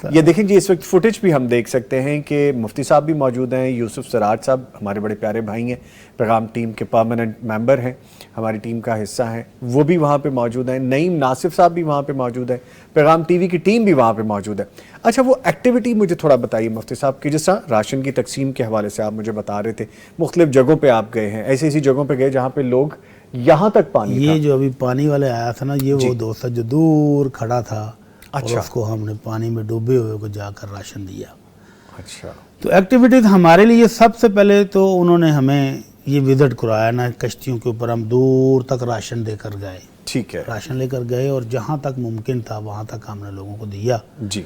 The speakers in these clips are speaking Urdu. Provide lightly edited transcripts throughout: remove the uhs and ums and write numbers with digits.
یہ دیکھیں جی اس وقت فوٹیج بھی ہم دیکھ سکتے ہیں کہ مفتی صاحب بھی موجود ہیں، یوسف سراج صاحب ہمارے بڑے پیارے بھائی ہیں، پیغام ٹیم کے پرماننٹ ممبر ہیں، ہماری ٹیم کا حصہ ہیں، وہ بھی وہاں پہ موجود ہیں، نعیم ناصف صاحب بھی وہاں پہ موجود ہیں، پیغام ٹی وی کی ٹیم بھی وہاں پہ موجود ہے۔ اچھا وہ ایکٹیویٹی مجھے تھوڑا بتائیے مفتی صاحب کہ جس طرح راشن کی تقسیم کے حوالے سے آپ مجھے بتا رہے تھے، مختلف جگہوں پہ آپ گئے ہیں، ایسی جگہوں پہ گئے جہاں پہ لوگ یہاں تک پانی تھا۔ یہ جو ابھی پانی والے آیا تھا نا، یہ وہ دوست ہے جو دور کھڑا تھا، اور اس کو ہم نے پانی میں ڈوبے ہوئے کو جا کر راشن دیا۔ اچھا تو ایکٹیویٹیز ہمارے لیے سب سے پہلے تو انہوں نے ہمیں یہ وزٹ کرایا نا، کشتیوں کے اوپر ہم دور تک راشن دے کر گئے، ٹھیک ہے، راشن لے کر گئے اور جہاں تک ممکن تھا وہاں تک ہم نے لوگوں کو دیا۔ جی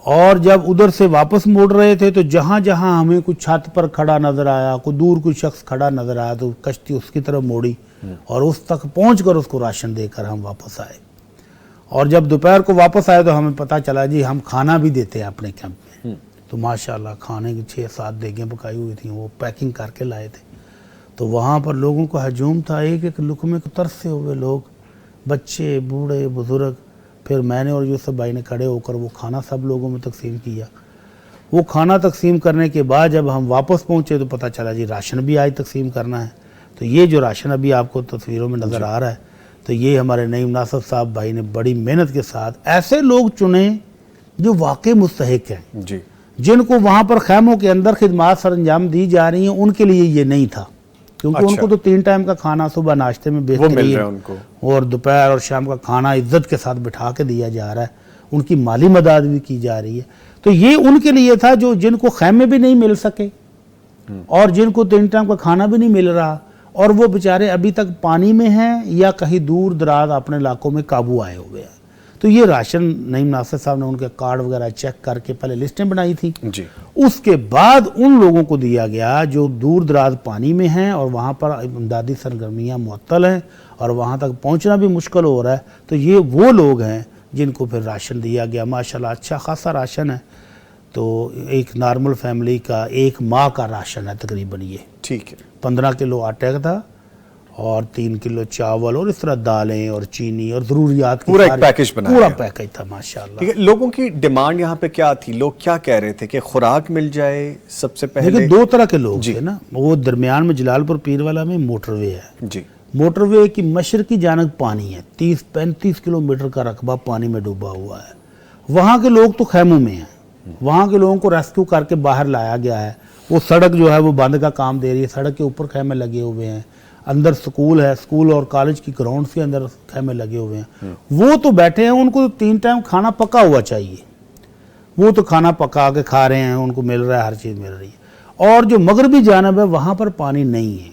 اور جب ادھر سے واپس موڑ رہے تھے تو جہاں جہاں ہمیں کوئی چھت پر کھڑا نظر آیا، کوئی دور کوئی شخص کھڑا نظر آیا تو کشتی اس کی طرف موڑی اور اس تک پہنچ کر اس کو راشن دے کر ہم واپس آئے۔ اور جب دوپہر کو واپس آئے تو ہمیں پتہ چلا جی ہم کھانا بھی دیتے ہیں اپنے کیمپ میں، تو ماشاءاللہ کھانے کی 6-7 دیگیں پکائی ہوئی تھیں، وہ پیکنگ کر کے لائے تھے۔ تو وہاں پر لوگوں کو ہجوم تھا، ایک ایک لقمے کو ترسے ہوئے لوگ، بچے بوڑھے بزرگ۔ پھر میں نے اور یوسف بھائی نے کھڑے ہو کر وہ کھانا سب لوگوں میں تقسیم کیا۔ وہ کھانا تقسیم کرنے کے بعد جب ہم واپس پہنچے تو پتہ چلا جی راشن بھی آج تقسیم کرنا ہے۔ تو یہ جو راشن ابھی آپ کو تصویروں میں نظر آ رہا ہے، تو یہ ہمارے نعیم ناصف صاحب بھائی نے بڑی محنت کے ساتھ ایسے لوگ چنے جو واقعی مستحق ہیں، جی جن کو وہاں پر خیموں کے اندر خدمات سر انجام دی جا رہی ہیں، ان کے لیے یہ نہیں تھا، کیونکہ ان کو تو 3 ٹائم کا کھانا صبح ناشتے میں بہترین اور دوپہر اور شام کا کھانا عزت کے ساتھ بٹھا کے دیا جا رہا ہے، ان کی مالی مدد بھی کی جا رہی ہے۔ تو یہ ان کے لیے تھا جو جن کو خیمے بھی نہیں مل سکے اور جن کو 3 ٹائم کا کھانا بھی نہیں مل رہا، اور وہ بیچارے ابھی تک پانی میں ہیں یا کہیں دور دراز اپنے علاقوں میں قابو آئے ہوئے ہیں۔ تو یہ راشن نعیم ناصر صاحب نے ان کے کارڈ وغیرہ چیک کر کے پہلے لسٹیں بنائی تھی، اس کے بعد ان لوگوں کو دیا گیا جو دور دراز پانی میں ہیں اور وہاں پر امدادی سرگرمیاں معطل ہیں اور وہاں تک پہنچنا بھی مشکل ہو رہا ہے۔ تو یہ وہ لوگ ہیں جن کو پھر راشن دیا گیا، ماشاءاللہ اچھا خاصا راشن ہے۔ تو ایک نارمل فیملی کا 1 ماہ کا راشن ہے تقریباً، یہ ٹھیک ہے، 15 کلو آٹے کا تھا اور 3 کلو چاول اور اس طرح دالیں اور چینی اور ضروریات کی پورا ایک پیکج بنایا، پورا پیکج تھا ماشاءاللہ۔ ٹھیک ہے۔ لوگوں کی ڈیمانڈ یہاں پہ کیا تھی؟ لوگ کیا کہہ رہے تھے کہ خوراک مل جائے سب سے پہلے؟ دیکھیں 2 طرح کے لوگ تھے نا، وہ درمیان میں جلال پور پیر والا میں موٹر وے ہے، جی موٹر وے کی مشرقی جانب پانی ہے، 30-35 کلومیٹر کا رقبہ پانی میں ڈوبا ہوا ہے۔ وہاں کے لوگ تو خیموں میں ہیں، وہاں کے لوگوں کو ریسکیو کر کے باہر لایا گیا ہے۔ وہ سڑک جو ہے وہ بند کا کام دے رہی ہے، سڑک کے اوپر خیمے لگے ہوئے ہیں، اندر سکول ہے، سکول اور کالج کی گراؤنڈ کے اندر خیمے لگے ہوئے ہیں۔ وہ تو بیٹھے ہیں، ان کو 3 ٹائم کھانا پکا ہوا چاہیے، وہ تو کھانا پکا کے کھا رہے ہیں، ان کو مل رہا ہے، ہر چیز مل رہی ہے۔ اور جو مغربی جانب ہے وہاں پر پانی نہیں ہے،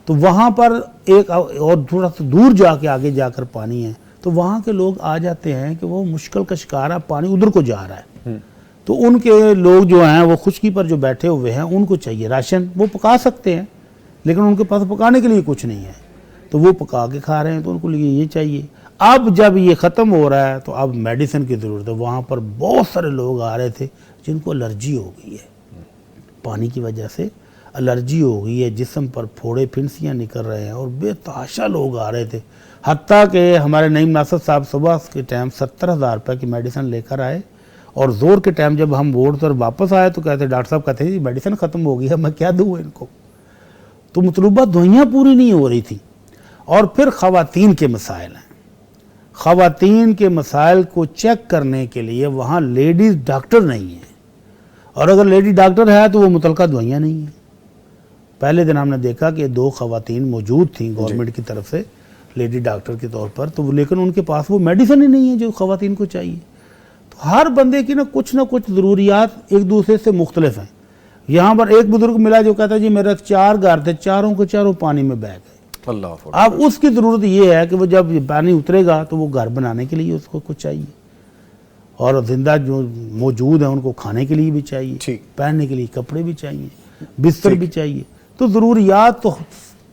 تو وہاں پر ایک اور تھوڑا سا دور جا کے آگے جا کر پانی ہے، تو وہاں کے لوگ آ جاتے ہیں کہ وہ مشکل کا شکار ہے، پانی ادھر کو جا رہا ہے، تو ان کے لوگ جو ہیں وہ خشکی پر جو بیٹھے ہوئے ہیں ان کو چاہیے راشن، وہ پکا سکتے ہیں لیکن ان کے پاس پکانے کے لیے کچھ نہیں ہے، تو وہ پکا کے کھا رہے ہیں، تو ان کو لیے یہ چاہیے۔ اب جب یہ ختم ہو رہا ہے تو اب میڈیسن کی ضرورت ہے۔ وہاں پر بہت سارے لوگ آ رہے تھے جن کو الرجی ہو گئی ہے، پانی کی وجہ سے الرجی ہو گئی ہے، جسم پر پھوڑے پھنسیاں نکل رہے ہیں اور بے تحاشا لوگ آ رہے تھے، حتیٰ کہ ہمارے نعیم ناصر صاحب صبح کے ٹائم 70,000 روپے کی میڈیسن لے کر آئے، اور زور کے ٹائم جب ہم بورڈ پر واپس آئے تو کہتے ڈاکٹر صاحب کہتے ہیں جی میڈیسن ختم ہو گئی ہے، میں کیا دوں ان کو؟ تو مطلوبہ دوائیاں پوری نہیں ہو رہی تھیں۔ اور پھر خواتین کے مسائل ہیں، خواتین کے مسائل کو چیک کرنے کے لیے وہاں لیڈیز ڈاکٹر نہیں ہیں، اور اگر لیڈی ڈاکٹر ہے تو وہ متعلقہ دوائیاں نہیں ہیں۔ پہلے دن ہم نے دیکھا کہ 2 خواتین موجود تھیں گورنمنٹ کی طرف سے لیڈی ڈاکٹر کے طور پر، تو لیکن ان کے پاس وہ میڈیسن ہی نہیں ہے جو خواتین کو چاہیے۔ تو ہر بندے کی نہ کچھ ضروریات ایک دوسرے سے مختلف ہیں۔ یہاں پر ایک بزرگ ملا جو کہتا ہے جی میرے 4 گھر تھے، چاروں کے چاروں پانی میں بہہ گئے۔ اب اس کی ضرورت یہ ہے کہ وہ جب پانی اترے گا تو وہ گھر بنانے کے لیے اس کو کچھ چاہیے، اور زندہ جو موجود ہیں ان کو کھانے کے لیے بھی چاہیے، پہننے کے لیے کپڑے بھی چاہیے، بستر بھی چاہیے۔ تو ضروریات تو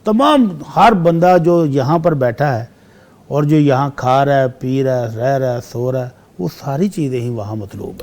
تمام ہر بندہ جو یہاں پر بیٹھا ہے اور جو یہاں کھا رہا ہے، پی رہا ہے، رہ رہا ہے، سو رہا ہے، وہ ساری چیزیں ہی وہاں مطلوب ہیں۔